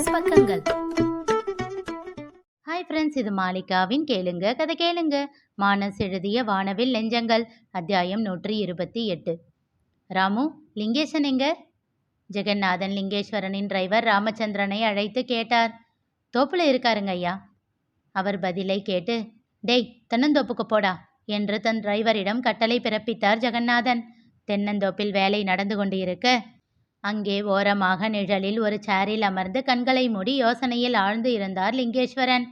Minus பக்கங்கள். Hi friends, இது மாலிகாவின் கேளுங்க கதை கேளுங்க. மானஸ் எழுதிய வானவில் நெஞ்சங்கள், அத்தியாயம் 128. ராமு, லிங்கேசன் எங்க? ஜெகநாதன் லிங்கேஸ்வரனின் டிரைவர் ராமச்சந்திரனை அழைத்து கேட்டார். தோப்புல இருக்காருங்க ஐயா. அவர் பதிலை கேட்டு, டேய் தென்னந்தோப்புக்கு போடா என்று தன் டிரைவரிடம் கட்டளை பிறப்பித்தார் ஜெகநாதன். தென்னந்தோப்பில் வேலை நடந்து கொண்டு இருக்க, அங்கே ஓரமாக நிழலில் ஒரு சேரில் அமர்ந்து கண்களை மூடி யோசனையில் ஆழ்ந்து இருந்தார் லிங்கேஸ்வரன்.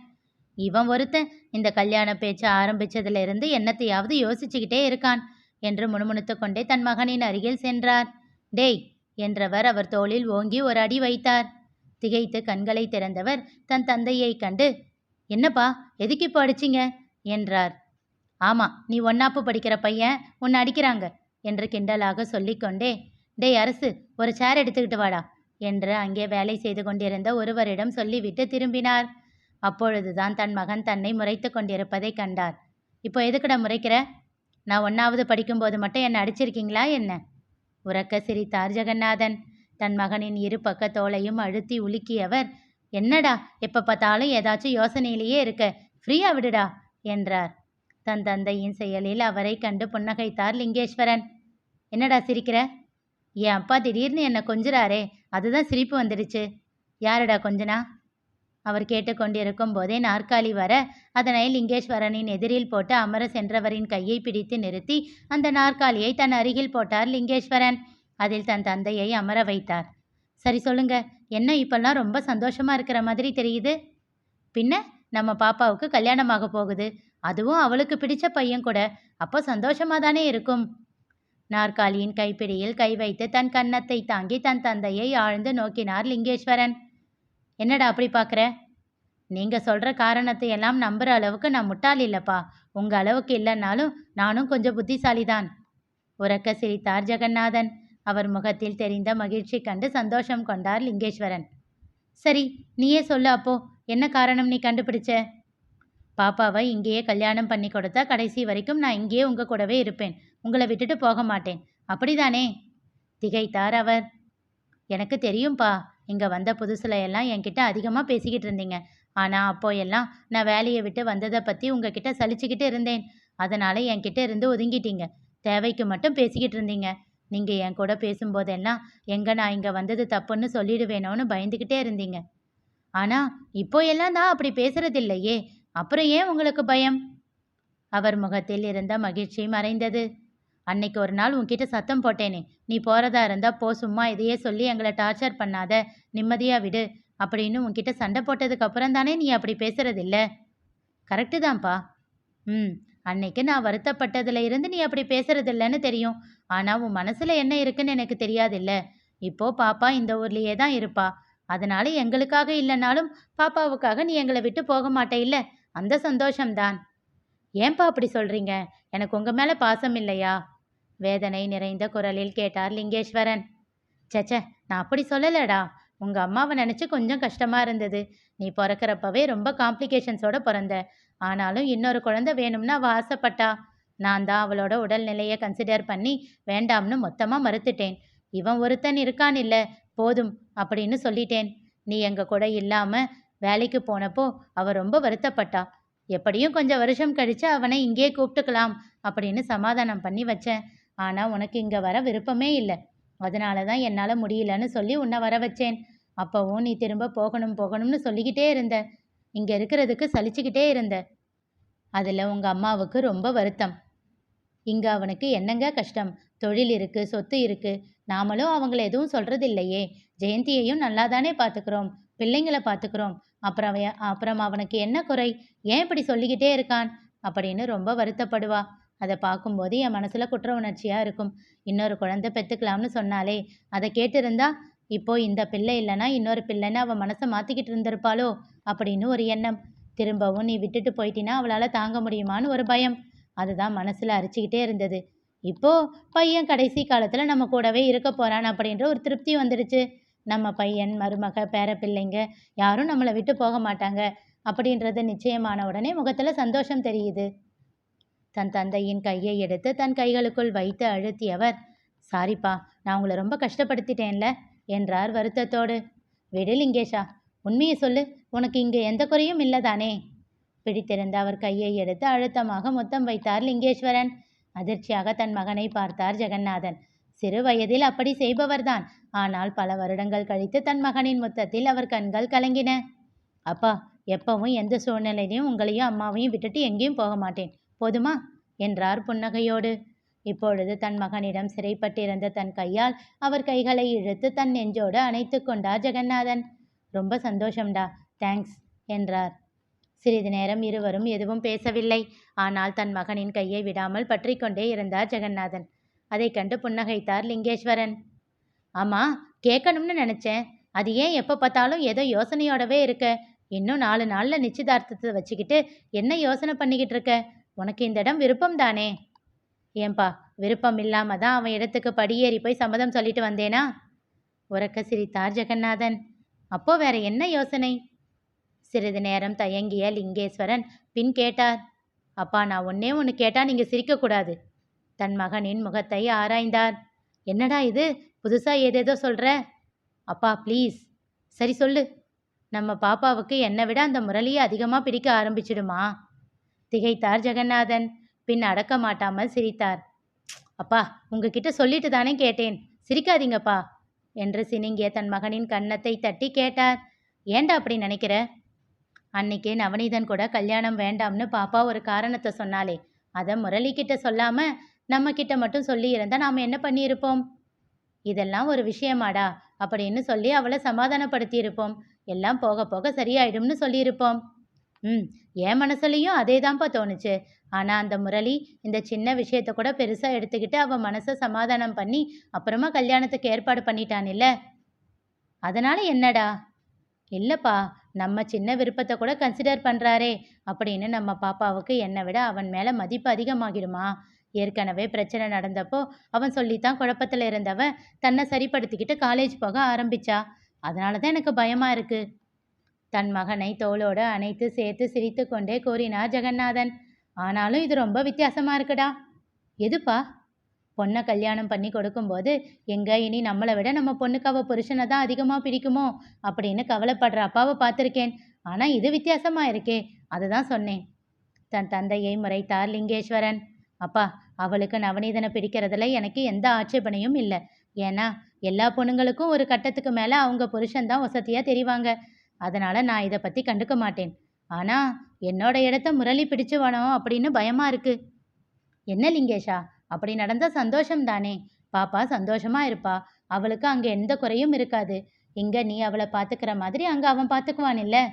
இவன் ஒருத்தன் இந்த கல்யாண பேச்சு ஆரம்பிச்சதிலிருந்து என்னத்தையாவது யோசிச்சுக்கிட்டே இருக்கான் என்று முணுமுணுத்து கொண்டே தன் மகனின் அருகில் சென்றார். டேய் என்றவர் அவர் தோளில் ஓங்கி ஒரு அடி வைத்தார். திகைத்து கண்களை திறந்தவர் தன் தந்தையை கண்டு, என்னப்பா எதுக்கு இப்போ அடிச்சிங்க என்றார். ஆமா, நீ ஒன்னாப்பு படிக்கிற பையன் உன்னை அடிக்கிறாங்க என்று கிண்டலாக சொல்லிக்கொண்டே, டேய் அரசு, ஒரு சேர் எடுத்துக்கிட்டு வாடா என்று அங்கே வேலை செய்து கொண்டிருந்த ஒருவரிடம் சொல்லிவிட்டு திரும்பினார். அப்பொழுதுதான் தன் மகன் தன்னை முறைத்து கொண்டிருப்பதை கண்டார். இப்போ எதுக்குடா முறைக்கிற? நான் ஒன்றாவது படிக்கும்போது மட்டும் என்னை அடிச்சிருக்கீங்களா என்ன? உறக்க சிரித்தார் ஜெகநாதன். தன் மகனின் இரு பக்க தோளையும் அழுத்தி உலுக்கியவர், என்னடா எப்போ பார்த்தாலும் ஏதாச்சும் யோசனையிலேயே இருக்க, ஃப்ரீயா விடுடா என்றார். தன் தந்தையின் செயலில் அவரை கண்டு புன்னகைத்தார் லிங்கேஸ்வரன். என்னடா சிரிக்கிற? என் அப்பா திடீர்னு என்னை கொஞ்சுறாரே, அதுதான் சிரிப்பு வந்துடுச்சு. யாருடா கொஞ்சனா? அவர் கேட்டுக்கொண்டிருக்கும் போதே நாற்காலி வர, அதனை லிங்கேஸ்வரனின் எதிரில் போட்டு அமர சென்றவரின் கையை பிடித்து நிறுத்தி அந்த நாற்காலியை தன் அருகில் போட்டார் லிங்கேஸ்வரன். அதில் தன் தந்தையை அமர வைத்தார். சரி சொல்லுங்க, என்ன இப்பெல்லாம் ரொம்ப சந்தோஷமா இருக்கிற மாதிரி தெரியுது? பின்ன நம்ம பாப்பாவுக்கு கல்யாணமாக போகுது, அதுவும் அவளுக்கு பிடிச்ச பையன் கூட, அப்போ சந்தோஷமா தானே இருக்கும். நாற்காலியின் கைப்பிடியில் கை வைத்து தன் கன்னத்தை தாங்கி தன் தந்தையை ஆழ்ந்து நோக்கினார் லிங்கேஸ்வரன். என்னடா அப்படி பார்க்குற? நீங்கள் சொல்கிற காரணத்தை எல்லாம் நம்புகிற அளவுக்கு நான் முட்டாள் இல்லைப்பா. உங்கள் அளவுக்கு இல்லைன்னாலும் நானும் கொஞ்சம் புத்திசாலிதான். உறக்க சிரித்தார் ஜெகநாதன். அவர் முகத்தில் தெரிந்த மகிழ்ச்சி கண்டு சந்தோஷம் கொண்டார் லிங்கேஸ்வரன். சரி, நீயே சொல்லு அப்போ, என்ன காரணம் நீ கண்டுபிடிச்ச? பாப்பாவை இங்கேயே கல்யாணம் பண்ணி கொடுத்தா கடைசி வரைக்கும் நான் இங்கேயே உங்கள் கூடவே இருப்பேன், உங்களை விட்டுட்டு போக மாட்டேன், அப்படிதானே? திகைத்தார் அவர். எனக்கு தெரியும்ப்பா, இங்கே வந்த புதுசுல எல்லாம் என்கிட்ட அதிகமாக பேசிக்கிட்டு இருந்தீங்க. ஆனால் அப்போ எல்லாம் நான் வேலையை விட்டு வந்ததை பற்றி உங்ககிட்ட சலிச்சுக்கிட்டு இருந்தேன். அதனால் என்கிட்ட இருந்து ஒதுங்கிட்டீங்க. தேவைக்கு மட்டும் பேசிக்கிட்டு இருந்தீங்க. நீங்கள் என் கூட பேசும்போதெல்லாம் எங்கே நான் இங்கே வந்தது தப்புன்னு சொல்லிடுவேனோன்னு பயந்துக்கிட்டே இருந்தீங்க. ஆனால் இப்போ எல்லாம் தான் அப்படி பேசுறதில்லையே, அப்புறம் ஏன் உங்களுக்கு பயம்? அவர் முகத்தில் இருந்த மகிழ்ச்சி மறைந்தது. அன்னைக்கு ஒரு நாள் உன்கிட்ட சத்தம் போட்டேனே, நீ போகிறதா இருந்தால் போ, சும்மா இதையே சொல்லி எங்களை டார்ச்சர் பண்ணாத, நிம்மதியாக விடு அப்படின்னு உன்கிட்ட சண்டை போட்டதுக்கு அப்புறம் தானே நீ அப்படி பேசுறதில்ல? கரெக்டு தான்ப்பா. அன்னைக்கு நான் வருத்தப்பட்டதுல இருந்து நீ அப்படி பேசுறதில்லன்னு தெரியும். ஆனால் உன் மனசில் என்ன இருக்குன்னு எனக்கு தெரியாதில்ல. இப்போ பாப்பா இந்த ஊர்லேயே தான் இருப்பா. அதனால எங்களுக்காக இல்லைனாலும் பாப்பாவுக்காக நீ எங்களை விட்டு போக மாட்டே இல்லை, அந்த சந்தோஷம்தான். ஏன்பா அப்படி சொல்கிறீங்க? எனக்கு உங்கள் மேலே பாசம் இல்லையா? வேதனை நிறைந்த குரலில் கேட்டார் லிங்கேஸ்வரன். சச்ச, நான் அப்படி சொல்லலடா. உங்கள் அம்மாவை நினச்சி கொஞ்சம் கஷ்டமாக இருந்தது. நீ பிறக்கிறப்பவே ரொம்ப காம்ப்ளிகேஷன்ஸோடு பிறந்த. ஆனாலும் இன்னொரு குழந்தை வேணும்னு அவள் ஆசைப்பட்டா. நான் தான் அவளோட உடல்நிலையை கன்சிடர் பண்ணி வேண்டாம்னு மொத்தமாக மறுத்துட்டேன். இவன் ஒருத்தன் இருக்கான் இல்லை, போதும் அப்படின்னு சொல்லிட்டேன். நீ எங்கள் கூட இல்லாமல் வேலைக்கு போனப்போ அவள் ரொம்ப வருத்தப்பட்டா. எப்படியும் கொஞ்சம் வருஷம் கழித்து அவனை இங்கே கூப்பிட்டுக்கலாம் அப்படின்னு சமாதானம் பண்ணி வச்சேன். ஆனால் உனக்கு இங்கே வர விருப்பமே இல்லை. அதனால தான் என்னால் முடியலன்னு சொல்லி உன்னை வர வச்சேன். அப்போவும் நீ திரும்ப போகணும்னு சொல்லிக்கிட்டே இருந்த. இங்கே இருக்கிறதுக்கு சலிச்சுக்கிட்டே இருந்த. அதில் உங்கள் அம்மாவுக்கு ரொம்ப வருத்தம். இங்கே அவனுக்கு என்னங்க கஷ்டம்? தொழில் இருக்குது, சொத்து இருக்குது. நாமளும் அவங்கள எதுவும் சொல்கிறது இல்லையே. ஜெயந்தியையும் நல்லா தானே பார்த்துக்கிறோம், பிள்ளைங்களை பார்த்துக்கிறோம். அப்புறம் அவனுக்கு என்ன குறை? ஏன் இப்படி சொல்லிக்கிட்டே இருக்கான் அப்படின்னு ரொம்ப வருத்தப்படுவா. அதை பார்க்கும்போது என் மனசில் குற்ற உணர்ச்சியாக இருக்கும். இன்னொரு குழந்தை பெற்றுக்கலாம்னு சொன்னாலே, அதை கேட்டிருந்தா இப்போ இந்த பிள்ளை இல்லைன்னா இன்னொரு பிள்ளைன்னு அவள் மனசை மாற்றிக்கிட்டு இருந்திருப்பாளோ அப்படின்னு ஒரு எண்ணம். திரும்பவும் நீ விட்டுட்டு போயிட்டினா அவளால் தாங்க முடியுமான்னு ஒரு பயம். அதுதான் மனசில் அரிச்சிக்கிட்டே இருந்தது. இப்போது பையன் கடைசி காலத்தில் நம்ம கூடவே இருக்க போகிறான் அப்படின்ற ஒரு திருப்தி வந்துடுச்சு. நம்ம பையன், மருமக, பேர பிள்ளைங்க யாரும் நம்மளை விட்டு போக மாட்டாங்க அப்படின்றது நிச்சயமான உடனே முகத்தில் சந்தோஷம் தெரியுது. தன் தந்தையின் கையை எடுத்து தன் கைகளுக்குள் வைத்து அழுத்தியவர், சாரிப்பா, நான் உங்களை ரொம்ப கஷ்டப்படுத்திட்டேன்ல என்றார் வருத்தத்தோடு. விடு லிங்கேஷா, உண்மையை சொல்லு, உனக்கு இங்கே எந்த குறையும் இல்லதானே? பிடித்திருந்த அவர் கையை எடுத்து அழுத்தமாக முத்தம் வைத்தார் லிங்கேஸ்வரன். அதிர்ச்சியாக தன் மகனை பார்த்தார் ஜெகநாதன். சிறு வயதில் அப்படி செய்பவர்தான். ஆனால் பல வருடங்கள் கழித்து தன் மகனின் முத்தத்தில் அவர் கண்கள் கலங்கின. அப்பா, எப்பவும் எந்த சூழ்நிலையிலையும் உங்களையும் அம்மாவையும் விட்டுட்டு எங்கேயும் போக மாட்டேன், போதுமா? என்றார் புன்னகையோடு. இப்பொழுது தன் மகனிடம் சிறைப்பட்டிருந்த தன் கையால் அவர் கைகளை இழுத்து தன் நெஞ்சோடு அணைத்து கொண்டார் ஜெகநாதன். ரொம்ப சந்தோஷம்டா, தேங்க்ஸ் என்றார். சிறிது நேரம் இருவரும் எதுவும் பேசவில்லை. ஆனால் தன் மகனின் கையை விடாமல் பற்றி கொண்டே இருந்தார் ஜெகநாதன். அதை கண்டு புன்னகைத்தார் லிங்கேஸ்வரன். ஆமா, கேட்கணும்னு நினைச்சேன். அது ஏன் எப்போ பார்த்தாலும் ஏதோ யோசனையோடவே இருக்க? இன்னும் 4 நாள்ல நிச்சயதார்த்தத்தை வச்சுக்கிட்டு என்ன யோசனை பண்ணிக்கிட்டு இருக்க? உனக்கு இந்த இடம் விருப்பம் தானே? ஏன்பா, விருப்பம் இல்லாம தான் அவன் இடத்துக்கு படியேறி போய் சம்மதம் சொல்லிட்டு வந்தேனா? உரக்க சிரித்தார் ஜெகநாதன். அப்போ வேற என்ன யோசனை? சிறிது நேரம் தயங்கிய லிங்கேஸ்வரன் பின் கேட்டார். அப்பா, நான் ஒன்னே ஒன்று கேட்டா நீங்க சிரிக்கக்கூடாது. தன் மகனின் முகத்தை ஆராய்ந்தார். என்னடா இது, புதுசா ஏதேதோ சொல்ற? அப்பா ப்ளீஸ். சரி சொல்லு. நம்ம பாப்பாவுக்கு என்னை விட அந்த முரளியை அதிகமாக பிடிக்க ஆரம்பிச்சிடுமா? திகைத்தார் ஜெகநாதன். பின் அடக்க மாட்டாமல் சிரித்தார். அப்பா, உங்ககிட்ட சொல்லிட்டு தானே கேட்டேன், சிரிக்காதீங்கப்பா என்று சினிங்கிய தன் மகனின் கன்னத்தை தட்டி கேட்டார். ஏண்டா அப்படி நினைக்கிற? அன்னைக்கு நவநீதன் கூட கல்யாணம் வேண்டாம்னு பாப்பா ஒரு காரணத்தை சொன்னாலே, அதை முரளிக்கிட்ட சொல்லாம நம்ம கிட்ட மட்டும் சொல்லி இருந்தா நாம என்ன பண்ணியிருப்போம்? இதெல்லாம் ஒரு விஷயமாடா அப்படின்னு சொல்லி அவளை சமாதானப்படுத்தி இருப்போம். எல்லாம் போக போக சரியாயிடும்னு சொல்லியிருப்போம். என் மனசுலையும் அதே தான்ப்பா தோணுச்சு. ஆனா அந்த முரளி இந்த சின்ன விஷயத்த கூட பெருசா எடுத்துக்கிட்டு அவ மனசை சமாதானம் பண்ணி அப்புறமா கல்யாணத்துக்கு ஏற்பாடு பண்ணிட்டான் இல்ல? அதனால என்னடா? இல்லப்பா, நம்ம சின்ன விருப்பத்தை கூட கன்சிடர் பண்றாரே அப்படின்னு நம்ம பாப்பாவுக்கு என்னை விட அவன் மேல மதிப்பு அதிகமாகிடுமா? ஏற்கனவே பிரச்சனை நடந்தப்போ அவன் சொல்லித்தான் குழப்பத்தில் இருந்தவ தன்னை சரிப்படுத்திக்கிட்டு காலேஜ் போக ஆரம்பிச்சா. அதனால தான் எனக்கு பயமா இருக்கு. தன் மகனை தோளோடு அணைத்து சேர்த்து சிரித்து கொண்டே கூறினார் ஜெகநாதன். ஆனாலும் இது ரொம்ப வித்தியாசமா இருக்குடா. எதுப்பா? பொண்ணை கல்யாணம் பண்ணி கொடுக்கும்போது எங்க இனி நம்மளை விட நம்ம பொண்ணுக்கு அவ புருஷனை தான் அதிகமாக பிடிக்குமோ அப்படின்னு கவலைப்படுற அப்பாவை பார்த்துருக்கேன். ஆனால் இது வித்தியாசமா இருக்கே, அதுதான் சொன்னேன். தன் தந்தையை முறைத்தார் லிங்கேஸ்வரன். அப்பா, அவளுக்கு நவநீதனை பிடிக்கிறதுல எனக்கு எந்த ஆட்சேபனையும் இல்லை. ஏன்னா எல்லா பொண்ணுங்களுக்கும் ஒரு கட்டத்துக்கு மேலே அவங்க புருஷன்தான் வசதியாக தெரிவாங்க. அதனால நான் இதை பற்றி கண்டுக்க மாட்டேன். ஆனால் என்னோட இடத்த முரளி பிடிச்சுவானோ அப்படின்னு பயமா இருக்கு. என்ன லிங்கேஷா, அப்படி நடந்தால் சந்தோஷம் தானே? பாப்பா சந்தோஷமா இருப்பா. அவளுக்கு அங்கே எந்த குறையும் இருக்காது. இங்க நீ அவளை பார்த்துக்கிற மாதிரி அங்கே அவன் பார்த்துக்குவான் இல்லை?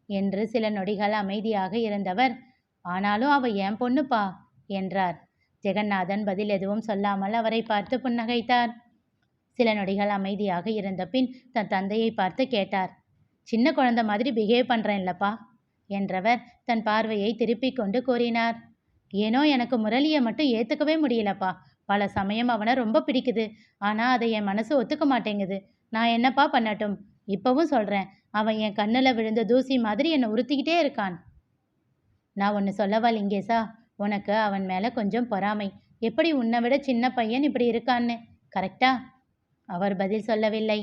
என்று சில நொடிகள் அமைதியாக இருந்தவர், ஆனாலும் அவ என் பொண்ணுப்பா என்றார். ஜெகநாதன் பதில் எதுவும் சொல்லாமல் அவரை பார்த்து புன்னகைத்தார். சில நொடிகள் அமைதியாக இருந்த பின் தன் தந்தையை பார்த்து கேட்டார். சின்ன குழந்தை மாதிரி பிஹேவ் பண்ணுறேன் இல்லப்பா என்றவர் தன் பார்வையை திருப்பி கொண்டு கூறினார். ஏனோ எனக்கு முரளியை மட்டும் ஏற்றுக்கவே முடியலப்பா. பல சமயம் அவனை ரொம்ப பிடிக்குது. ஆனால் அதை என் மனசு ஒத்துக்க மாட்டேங்குது. நான் என்னப்பா பண்ணட்டும்? இப்பவும் சொல்கிறேன், அவன் என் கண்ணில் விழுந்த தூசி மாதிரி என்னை உறுத்திக்கிட்டே இருக்கான். நான் ஒன்று சொல்லவா லிங்கேசா, உனக்கு அவன் மேலே கொஞ்சம் பொறாமை. எப்படி உன்னை விட சின்ன பையன் இப்படி இருக்கான்னு. கரெக்டா? அவர் பதில் சொல்லவில்லை.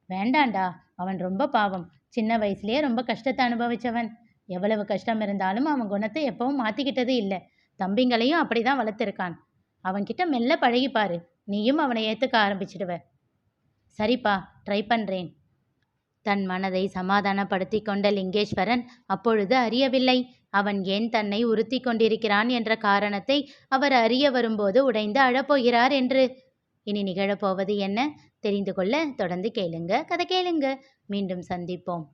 வேண்டாண்டா, அவன் ரொம்ப பாவம். சின்ன வயசுலேயே ரொம்ப கஷ்டத்தை அனுபவிச்சவன். எவ்வளவு கஷ்டம் இருந்தாலும் அவன் குணத்தை எப்பவும் மாற்றிக்கிட்டது இல்லை. தம்பிங்களையும் அப்படி தான் வளர்த்துருக்கான். அவன்கிட்ட மெல்ல பழகிப்பாரு, நீயும் அவனை ஏற்றுக்க ஆரம்பிச்சிடுவ. சரிப்பா, ட்ரை பண்ணுறேன். தன் மனதை சமாதானப்படுத்தி கொண்ட லிங்கேஸ்வரன் அப்பொழுது அறியவில்லை, அவன் ஏன் தன்னை உறுத்தி கொண்டிருக்கிறான் என்ற காரணத்தை அவர் அறிய வரும்போது உடைந்து அழப்போகிறார் என்று. இனி நிகழப்போவது என்ன தெரிந்து கொள்ள தொடர்ந்து கேளுங்க, கதை கேளுங்க. மீண்டும் சந்திப்போம்.